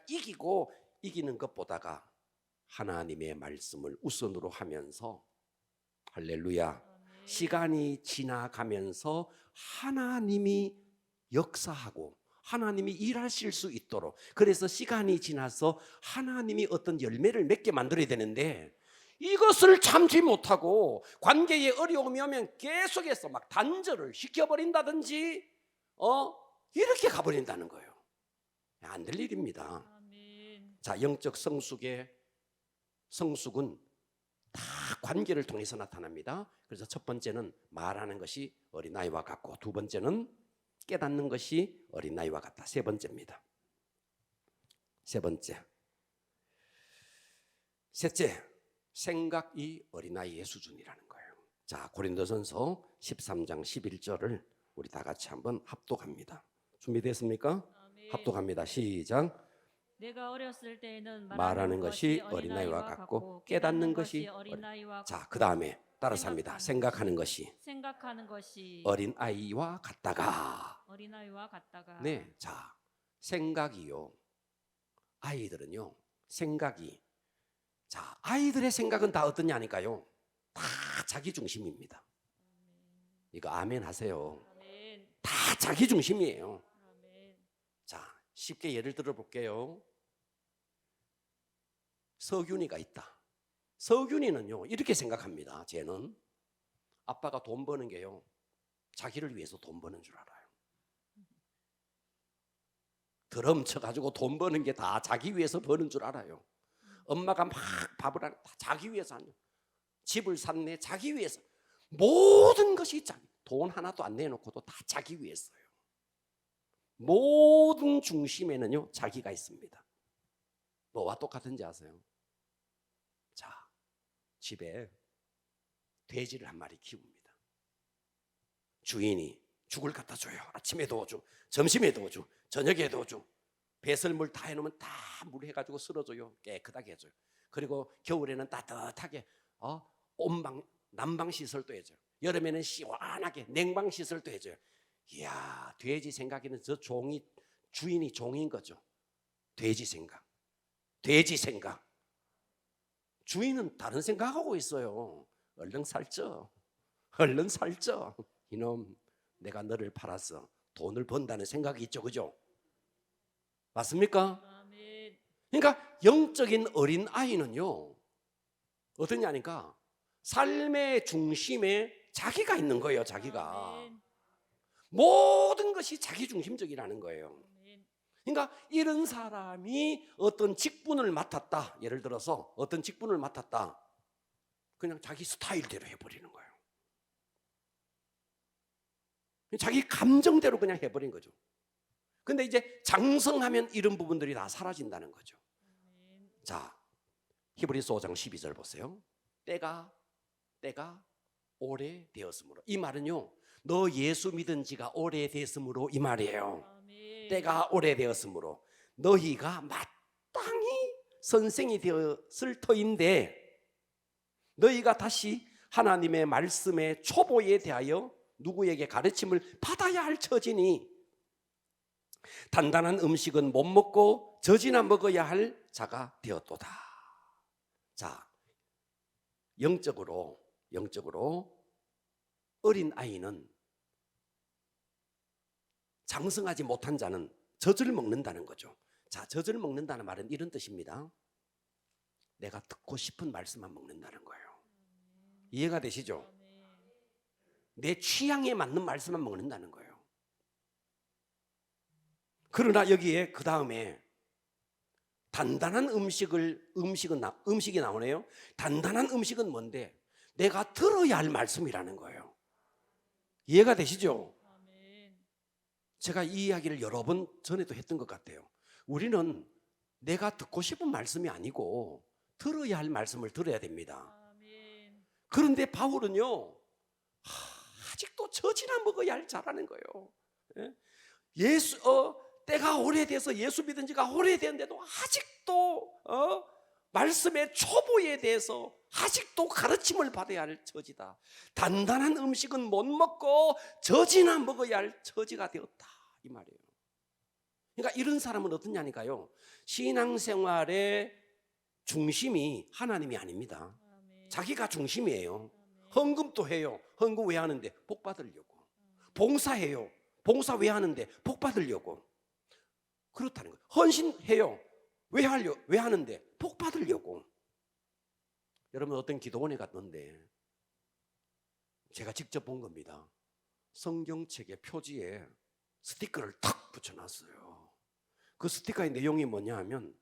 이기는 것보다가 하나님의 말씀을 우선으로 하면서, 할렐루야, 아멘. 시간이 지나가면서 하나님이 역사하고 하나님이 일하실 수 있도록, 그래서 시간이 지나서 하나님이 어떤 열매를 맺게 만들어야 되는데, 이것을 참지 못하고 관계에 어려움이 오면 계속해서 막 단절을 시켜버린다든지 이렇게 가버린다는 거예요. 안 될 일입니다. 아멘. 자, 영적 성숙은 다 관계를 통해서 나타납니다. 그래서 첫 번째는 말하는 것이 어린아이와 같고, 두 번째는 깨닫는 것이 어린아이와 같다. 세 번째입니다. 셋째, 생각이 어린아이의 수준이라는 거예요. 자, 고린도전서 13장 11절을 우리 다 같이 한번 합독합니다. 준비됐습니까? 아멘. 합독합니다. 시작. 내가 어렸을 때에는 말하는 것이 어린아이와 같고 깨닫는 것이 어린아이와 자, 같고 그 다음에 따라서 합니다. 생각하는 것이 어린아이와 같다가. 어린아이와 같다가. 네, 자, 생각이요, 아이들은요 생각이, 자, 아이들의 생각은 다 어떠냐니까요, 다 자기 중심입니다. 이거 아멘 하세요. 아멘. 다 자기 중심이에요. 아멘. 자, 쉽게 예를 들어 볼게요. 서균이가 있다. 서균이는요 이렇게 생각합니다. 쟤는 아빠가 돈 버는 게요 자기를 위해서 돈 버는 줄 알아요. 드럼쳐가지고 돈 버는 게 다 자기 위해서 버는 줄 알아요. 엄마가 막 밥을 하는 다 자기 위해서 하는, 집을 샀네 자기 위해서, 모든 것이 자기, 돈 하나도 안 내놓고도 다 자기 위해서요. 모든 중심에는요 자기가 있습니다. 뭐와 똑같은지 아세요? 자, 집에 돼지를 한 마리 키웁니다. 주인이 죽을 갖다 줘요. 아침에도 오죠, 점심에도 오죠, 저녁에도 오죠. 배설물 다 해놓으면 다 물 해가지고 쓸어줘요. 깨끗하게 해줘요. 그리고 겨울에는 따뜻하게 난방 시설도 해줘요. 여름에는 시원하게 냉방 시설도 해줘요. 이야, 돼지 생각에는 저 주인이 종인 거죠. 돼지 생각. 주인은 다른 생각하고 있어요. 얼른 살쪄. 이놈, 내가 너를 팔아서 돈을 번다는 생각이 있죠, 그죠? 맞습니까? 아멘. 그러니까 영적인 어린 아이는요 어떠냐니까 삶의 중심에 자기가 있는 거예요. 자기가 아멘. 모든 것이 자기 중심적이라는 거예요. 아멘. 그러니까 이런 사람이 어떤 직분을 맡았다. 예를 들어서 어떤 직분을 맡았다. 그냥 자기 스타일대로 해버리는 거예요. 자기 감정대로 그냥 해버린 거죠. 근데 이제 장성하면 이런 부분들이 다 사라진다는 거죠. 자, 히브리서 5장 12절 보세요. 때가 오래되었으므로. 이 말은요, 너 예수 믿은 지가 오래됐으므로 이 말이에요. 아멘. 때가 오래되었으므로 너희가 마땅히 선생이 되었을 터인데 너희가 다시 하나님의 말씀의 초보에 대하여 누구에게 가르침을 받아야 할 처지니 단단한 음식은 못 먹고 젖이나 먹어야 할 자가 되었도다. 자, 영적으로 어린 아이는 장성하지 못한 자는 젖을 먹는다는 거죠. 자, 젖을 먹는다는 말은 이런 뜻입니다. 내가 듣고 싶은 말씀만 먹는다는 거예요. 이해가 되시죠? 내 취향에 맞는 말씀만 먹는다는 거예요. 그러나 여기에 그 다음에 단단한 음식이 나오네요. 단단한 음식은 뭔데? 내가 들어야 할 말씀이라는 거예요. 이해가 되시죠? 제가 이 이야기를 여러 번 전에도 했던 것 같아요. 우리는 내가 듣고 싶은 말씀이 아니고 들어야 할 말씀을 들어야 됩니다. 그런데 바울은요, 아직도 젖이나 먹어야 할 자라는 거예요. 때가 오래돼서 예수 믿은 지가 오래됐는데도 아직도 말씀의 초보에 대해서 아직도 가르침을 받아야 할 처지다. 단단한 음식은 못 먹고 젖이나 먹어야 할 처지가 되었다, 이 말이에요. 그러니까 이런 사람은 어떠냐니까요, 신앙생활의 중심이 하나님이 아닙니다. 자기가 중심이에요. 헌금도 해요. 헌금 왜 하는데? 복 받으려고. 봉사해요. 봉사 왜 하는데? 복 받으려고. 그렇다는 거예요. 헌신해요. 왜 하는데? 복 받으려고. 여러분, 어떤 기도원에 갔는데 제가 직접 본 겁니다. 성경책의 표지에 스티커를 탁 붙여놨어요. 그 스티커의 내용이 뭐냐 하면,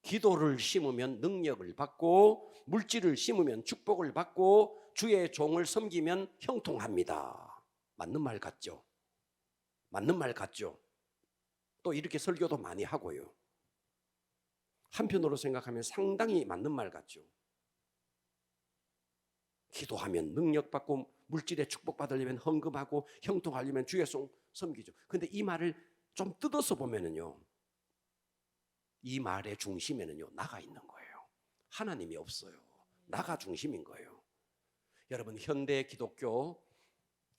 기도를 심으면 능력을 받고 물질을 심으면 축복을 받고 주의 종을 섬기면 형통합니다. 맞는 말 같죠? 맞는 말 같죠? 또 이렇게 설교도 많이 하고요. 한편으로 생각하면 상당히 맞는 말 같죠? 기도하면 능력받고 물질에 축복받으려면 헌금하고 형통하려면 주의 종 섬기죠. 근데 이 말을 좀 뜯어서 보면은요, 이 말의 중심에는요, 나가 있는 거예요. 하나님이 없어요. 나가 중심인 거예요. 여러분, 현대 기독교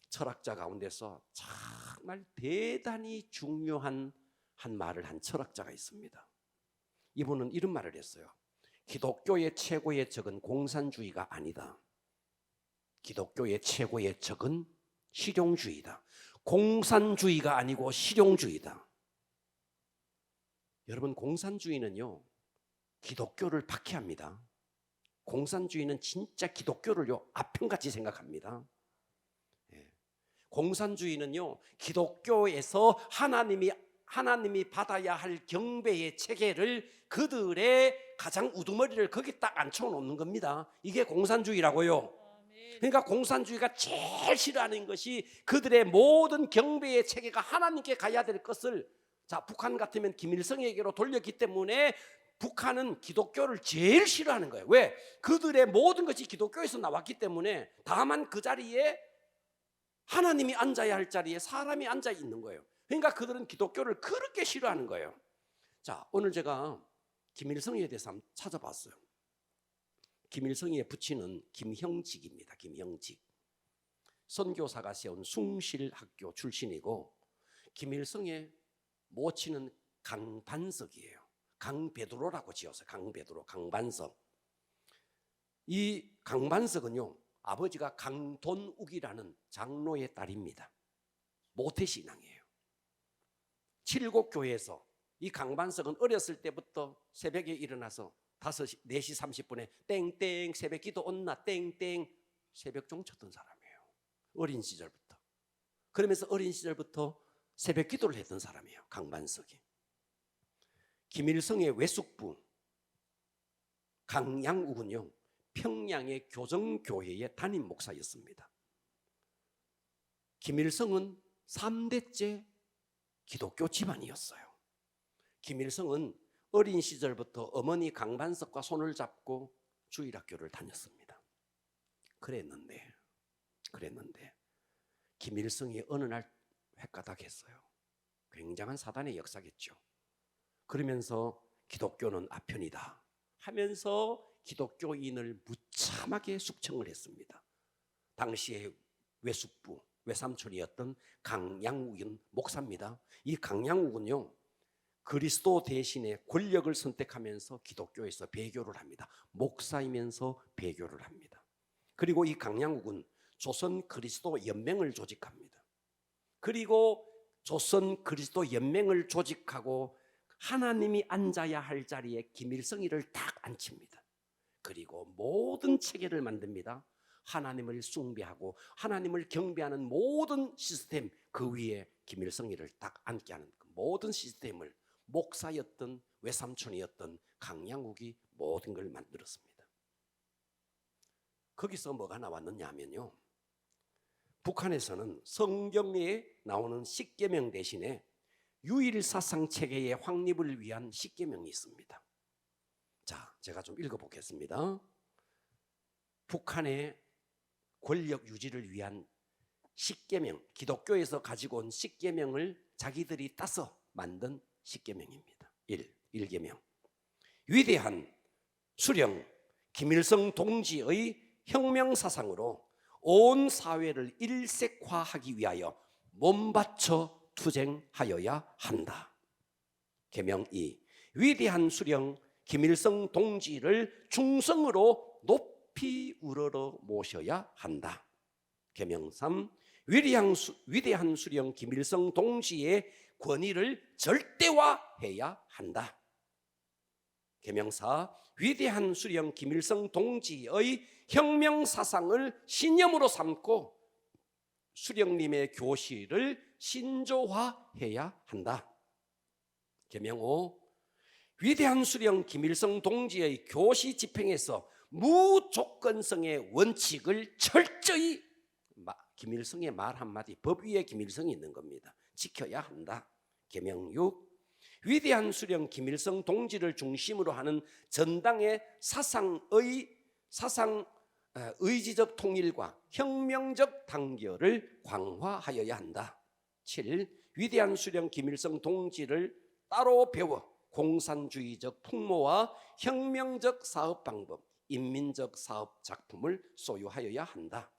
철학자 가운데서 정말 대단히 중요한 한 말을 한 철학자가 있습니다. 이분은 이런 말을 했어요. 기독교의 최고의 적은 공산주의가 아니다. 기독교의 최고의 적은 실용주의다. 공산주의가 아니고 실용주의다. 여러분, 공산주의는요, 기독교를 박해합니다. 공산주의는 진짜 기독교를요, 아편같이 생각합니다. 공산주의는요, 기독교에서 하나님이 받아야 할 경배의 체계를, 그들의 가장 우두머리를 거기 딱 앉혀놓는 겁니다. 이게 공산주의라고요. 그러니까 공산주의가 제일 싫어하는 것이 그들의 모든 경배의 체계가 하나님께 가야 될 것을, 자, 북한 같으면 김일성에게로 돌렸기 때문에 북한은 기독교를 제일 싫어하는 거예요. 왜? 그들의 모든 것이 기독교에서 나왔기 때문에. 다만 그 자리에 하나님이 앉아야 할 자리에 사람이 앉아 있는 거예요. 그러니까 그들은 기독교를 그렇게 싫어하는 거예요. 자, 오늘 제가 김일성에 대해서 한번 찾아봤어요. 김일성의 부친은 김형직입니다. 김형직. 선교사가 세운 숭실학교 출신이고, 김일성의 모친은 강반석이에요. 강베드로라고 지었어요. 강베드로, 강반석. 이 강반석은요, 아버지가 강돈욱이라는 장로의 딸입니다. 모태신앙이에요. 칠곡교회에서 이 강반석은 어렸을 때부터 새벽에 일어나서 4시 30분에 땡땡 새벽 기도 온나 땡땡 새벽종 쳤던 사람이에요. 어린 시절부터. 그러면서 어린 시절부터 새벽 기도를 했던 사람이에요. 강반석이. 김일성의 외숙부 강양욱은요, 평양의 교정교회의 담임 목사였습니다. 김일성은 3대째 기독교 집안이었어요. 김일성은 어린 시절부터 어머니 강반석과 손을 잡고 주일학교를 다녔습니다. 그랬는데 김일성이 어느 날 획가닥했어요. 굉장한 사단의 역사겠죠. 그러면서 기독교는 아편이다 하면서 기독교인을 무참하게 숙청을 했습니다. 당시의 외숙부, 외삼촌이었던 강양욱은 목사입니다. 이 강양욱은요, 그리스도 대신에 권력을 선택하면서 기독교에서 배교를 합니다. 목사이면서 배교를 합니다. 그리고 이 강양욱은 조선 그리스도 연맹을 조직합니다. 그리고 조선 그리스도 연맹을 조직하고 하나님이 앉아야 할 자리에 김일성이를 딱 앉힙니다. 그리고 모든 체계를 만듭니다. 하나님을 숭배하고 하나님을 경배하는 모든 시스템, 그 위에 김일성이를 딱 앉게 하는 그 모든 시스템을 목사였던 외삼촌이었던 강양욱이 모든 걸 만들었습니다. 거기서 뭐가 나왔느냐 하면요, 북한에서는 성경에 나오는 십계명 대신에 유일사상 체계의 확립을 위한 십계명이 있습니다. 자, 제가 좀 읽어보겠습니다. 북한의 권력 유지를 위한 십계명, 기독교에서 가지고 온 십계명을 자기들이 따서 만든 십계명입니다. 1계명. 위대한 수령 김일성 동지의 혁명사상으로 온 사회를 일색화하기 위하여 몸바쳐 투쟁하여야 한다. 계명 2. 위대한 수령 김일성 동지를 충성으로 높이 우러러 모셔야 한다. 계명 3. 위대한 수령 김일성 동지의 권위를 절대화해야 한다. 계명 4. 위대한 수령 김일성 동지의 혁명 사상을 신념으로 삼고 수령님의 교실을 신조화해야 한다. 계명 5. 위대한 수령 김일성 동지의 교시 집행에서 무조건성의 원칙을 철저히, 김일성의 말 한마디, 법 위에 김일성이 있는 겁니다, 지켜야 한다. 계명 6. 위대한 수령 김일성 동지를 중심으로 하는 전당의 의지적 통일과 혁명적 단결을 강화하여야 한다. 7. 위대한 수령 김일성 동지를 따로 배워 공산주의적 풍모와 혁명적 사업 방법, 인민적 사업 작품을 소유하여야 한다.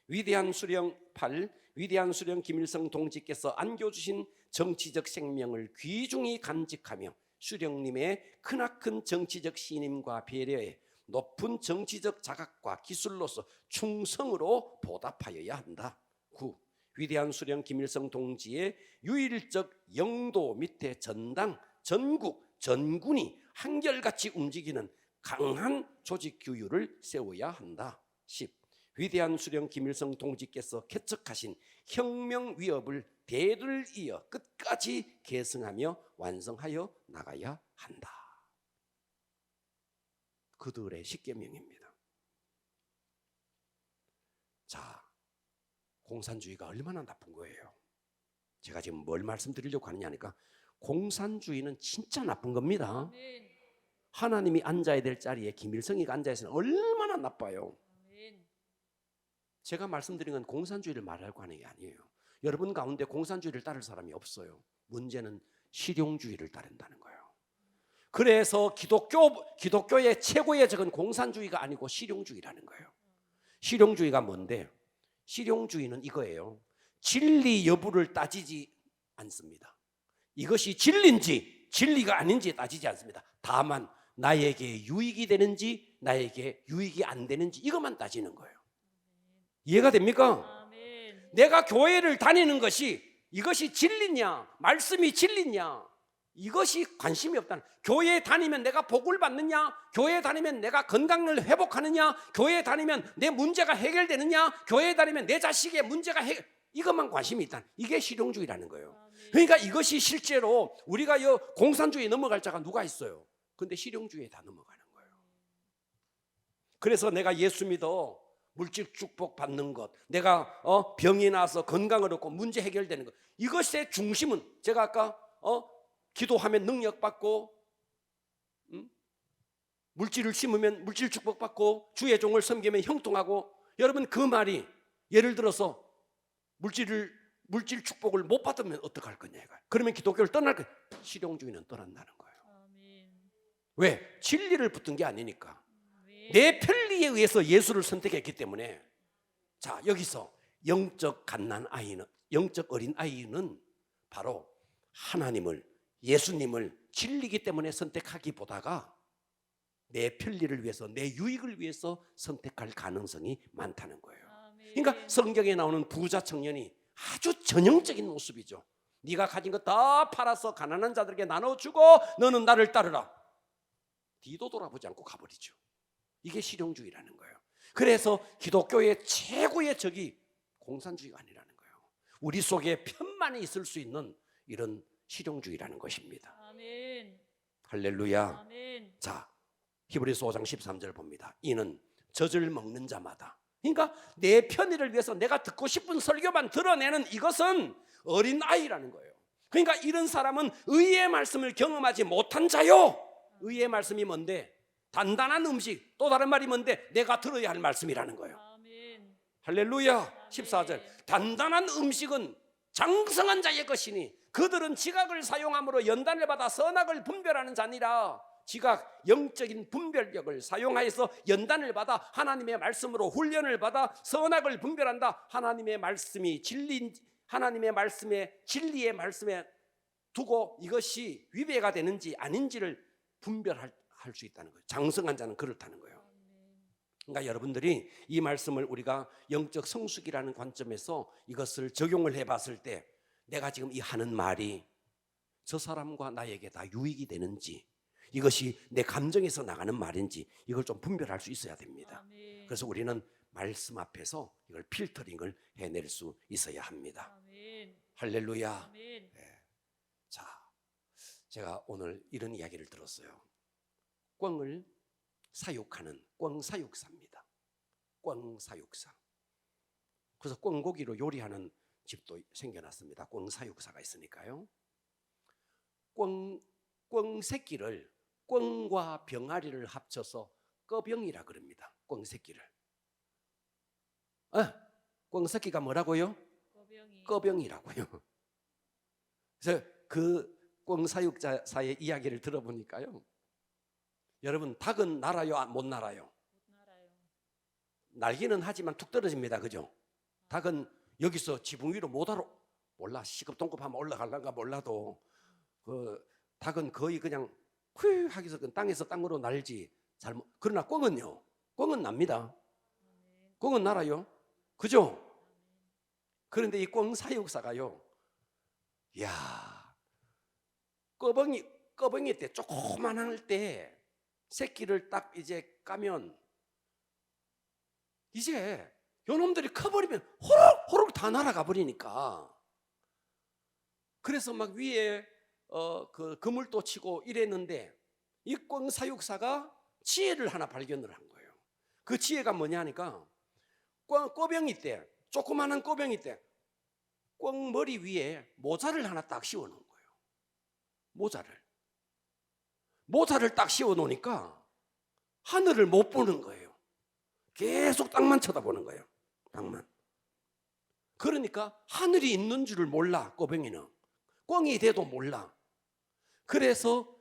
위대한 수령 8. 위대한 수령 김일성 동지께서 안겨주신 정치적 생명을 귀중히 간직하며 수령님의 크나큰 정치적 신임과 배려에 높은 정치적 자각과 기술로서 충성으로 보답하여야 한다. 9. 위대한 수령 김일성 동지의 유일적 영도 밑에 전당, 전국, 전군이 한결같이 움직이는 강한 조직 규율을 세워야 한다. 10. 위대한 수령 김일성 동지께서 개척하신 혁명 위협을 대를 이어 끝까지 계승하며 완성하여 나가야 한다. 그들의 십계명입니다. 자, 공산주의가 얼마나 나쁜 거예요. 제가 지금 뭘 말씀드리려고 하느냐니까, 공산주의는 진짜 나쁜 겁니다. 아멘. 하나님이 앉아야 될 자리에 김일성이가 앉아있으면 얼마나 나빠요. 아멘. 제가 말씀드린 건 공산주의를 말하려고 하는 게 아니에요. 여러분 가운데 공산주의를 따를 사람이 없어요. 문제는 실용주의를 따른다는 거예요. 그래서 기독교의 최고의 적은 공산주의가 아니고 실용주의라는 거예요. 실용주의가 뭔데? 실용주의는 이거예요. 진리 여부를 따지지 않습니다. 이것이 진리인지 진리가 아닌지 따지지 않습니다. 다만 나에게 유익이 되는지 나에게 유익이 안 되는지 이것만 따지는 거예요. 이해가 됩니까? 아멘. 내가 교회를 다니는 것이 이것이 진리냐, 말씀이 진리냐, 이것이 관심이 없다는. 교회에 다니면 내가 복을 받느냐, 교회에 다니면 내가 건강을 회복하느냐, 교회에 다니면 내 문제가 해결되느냐, 교회에 다니면 내 자식의 문제가 이것만 관심이 있다. 이게 실용주의라는 거예요. 아멘. 그러니까 이것이 실제로 우리가 공산주의에 넘어갈 자가 누가 있어요? 근데 실용주의에 다 넘어가는 거예요. 그래서 내가 예수 믿어 물질 축복 받는 것, 내가 병이 나서 건강을 얻고 문제 해결되는 것, 이것의 중심은 제가 아까 기도하면 능력 받고 물질을 심으면 물질 축복 받고 주의 종을 섬기면 형통하고, 여러분 그 말이 예를 들어서 물질 축복을 못 받으면 어떡할 거냐 이거. 그러면 기독교를 떠날 거예요. 실용주의는 떠난다는 거예요. 아멘. 왜? 진리를 붙든 게 아니니까. 아멘. 내 편리에 의해서 예수를 선택했기 때문에. 자, 여기서 영적 갓난아이는, 영적 어린아이는 바로 하나님을, 예수님을 진리이기 때문에 선택하기보다가 내 편리를 위해서, 내 유익을 위해서 선택할 가능성이 많다는 거예요. 아멘. 그러니까 성경에 나오는 부자 청년이 아주 전형적인 모습이죠. 네가 가진 거 다 팔아서 가난한 자들에게 나눠주고 너는 나를 따르라. 뒤도 돌아보지 않고 가버리죠. 이게 실용주의라는 거예요. 그래서 기독교의 최고의 적이 공산주의가 아니라는 거예요. 우리 속에 편만이 있을 수 있는 이런 실용주의라는 것입니다. 아멘. 할렐루야. 아멘. 자, 히브리서 5장 13절 봅니다. 이는 젖을 먹는 자마다, 그러니까 내 편의를 위해서 내가 듣고 싶은 설교만 드러내는 이것은 어린아이라는 거예요. 그러니까 이런 사람은 의의 말씀을 경험하지 못한 자요. 의의 말씀이 뭔데? 단단한 음식, 또 다른 말이 뭔데? 내가 들어야 할 말씀이라는 거예요. 아멘. 할렐루야. 14절, 단단한 음식은 장성한 자의 것이니 그들은 지각을 사용함으로 연단을 받아 선악을 분별하는 자니라. 지각, 영적인 분별력을 사용하여서 연단을 받아 하나님의 말씀으로 훈련을 받아 선악을 분별한다. 하나님의 말씀이 진리, 하나님의 말씀에, 진리의 말씀에 두고 이것이 위배가 되는지 아닌지를 분별할 수 있다는 거예요. 장성한 자는 그렇다는 거예요. 그러니까 여러분들이 이 말씀을 우리가 영적 성숙이라는 관점에서 이것을 적용을 해봤을 때 내가 지금 이 하는 말이 저 사람과 나에게 다 유익이 되는지, 이것이 내 감정에서 나가는 말인지 이걸 좀 분별할 수 있어야 됩니다. 아멘. 그래서 우리는 말씀 앞에서 이걸 필터링을 해낼 수 있어야 합니다. 아멘. 할렐루야. 아멘. 자, 제가 오늘 이런 이야기를 들었어요. 꿩을 사육하는 꿩사육사입니다. 꿩사육사. 그래서 꿩고기로 요리하는 집도 생겨났습니다. 꿩사육사가 있으니까요. 꿩 새끼를, 꿩과 병아리를 합쳐서 꺼병이라 그럽니다. 꿩 새끼를. 꿩 새끼가 뭐라고요? 거병이. 꺼병이라고요. 그래서 그 꿩 사육자의 이야기를 들어보니까요, 여러분 닭은 날아요, 못 날아요? 못 날아요. 날기는 하지만 툭 떨어집니다. 그죠? 닭은 여기서 지붕 위로 못 알아. 몰라, 시급동급하면 올라갈란가 몰라도 그 닭은 거의 그냥 휘 하기서 땅에서 땅으로 날지. 그러나 꿩은요, 꿩은 납니다. 꿩은 날아요. 그죠? 그런데 이 꿩 사육사가요, 야, 꺼벙이 때 조그만할 때 새끼를 딱 이제 까면 이제 요놈들이 커버리면 호록 다 날아가 버리니까, 그래서 막 위에 그 그물도 치고 이랬는데 이 꿩 사육사가 지혜를 하나 발견을 한 거예요. 그 지혜가 뭐냐 하니까 꼬병이 때, 조그만한 꼬병이 때 꿩 머리 위에 모자를 하나 딱 씌워 놓은 거예요. 모자를 딱 씌워 놓으니까 하늘을 못 보는 거예요. 계속 땅만 쳐다보는 거예요. 땅만. 그러니까 하늘이 있는 줄을 몰라. 꼬병이는 꿩이 돼도 몰라. 그래서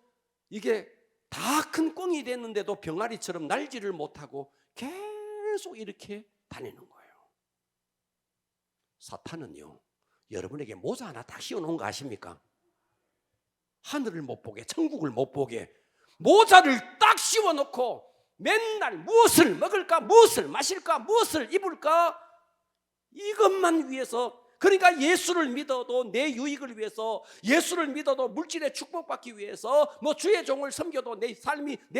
이게 다 큰 꿩이 됐는데도 병아리처럼 날지를 못하고 계속 이렇게 다니는 거예요. 사탄은요, 여러분에게 모자 하나 딱 씌워놓은 거 아십니까? 하늘을 못 보게, 천국을 못 보게 모자를 딱 씌워놓고 맨날 무엇을 먹을까, 무엇을 마실까, 무엇을 입을까, 이것만 위해서. 그러니까 예수를 믿어도 내 유익을 위해서, 예수를 믿어도 물질의 축복받기 위해서, 뭐 주의 종을 섬겨도 내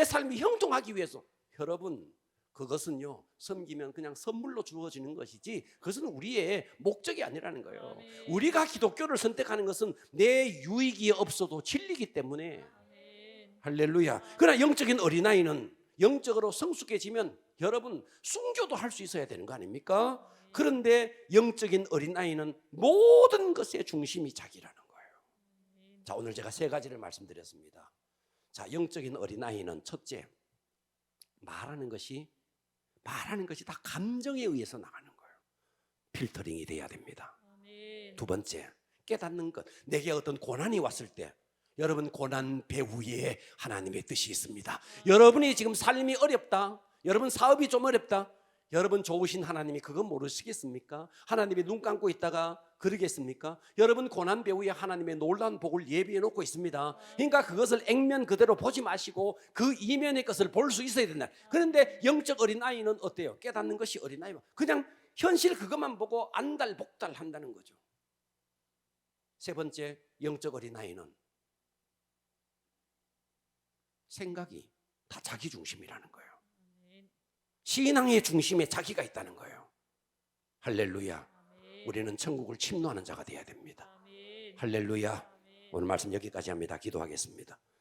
삶이 형통하기 위해서. 여러분, 그것은요, 섬기면 그냥 선물로 주어지는 것이지 그것은 우리의 목적이 아니라는 거예요. 아멘. 우리가 기독교를 선택하는 것은 내 유익이 없어도 진리이기 때문에. 아멘. 할렐루야. 그러나 영적인 어린아이는 영적으로 성숙해지면 여러분 순교도 할 수 있어야 되는 거 아닙니까? 그런데 영적인 어린아이는 모든 것의 중심이 자기라는 거예요. 자, 오늘 제가 세 가지를 말씀드렸습니다. 자, 영적인 어린아이는 첫째, 말하는 것이 다 감정에 의해서 나가는 거예요. 필터링이 돼야 됩니다. 아멘. 두 번째, 깨닫는 것. 내게 어떤 고난이 왔을 때 여러분, 고난 배후에 하나님의 뜻이 있습니다. 여러분이 지금 삶이 어렵다, 여러분 사업이 좀 어렵다, 여러분 좋으신 하나님이 그거 모르시겠습니까? 하나님이 눈 감고 있다가 그러겠습니까? 여러분 고난 배후에 하나님의 놀라운 복을 예비해 놓고 있습니다. 그러니까 그것을 액면 그대로 보지 마시고 그 이면의 것을 볼 수 있어야 된다. 그런데 영적 어린아이는 어때요? 깨닫는 것이 어린아이면 그냥 현실 그것만 보고 안달복달 한다는 거죠. 세 번째, 영적 어린아이는 생각이 다 자기 중심이라는 거예요. 아멘. 신앙의 중심에 자기가 있다는 거예요. 할렐루야. 아멘. 우리는 천국을 침노하는 자가 되어야 됩니다. 아멘. 할렐루야. 아멘. 오늘 말씀 여기까지 합니다. 기도하겠습니다.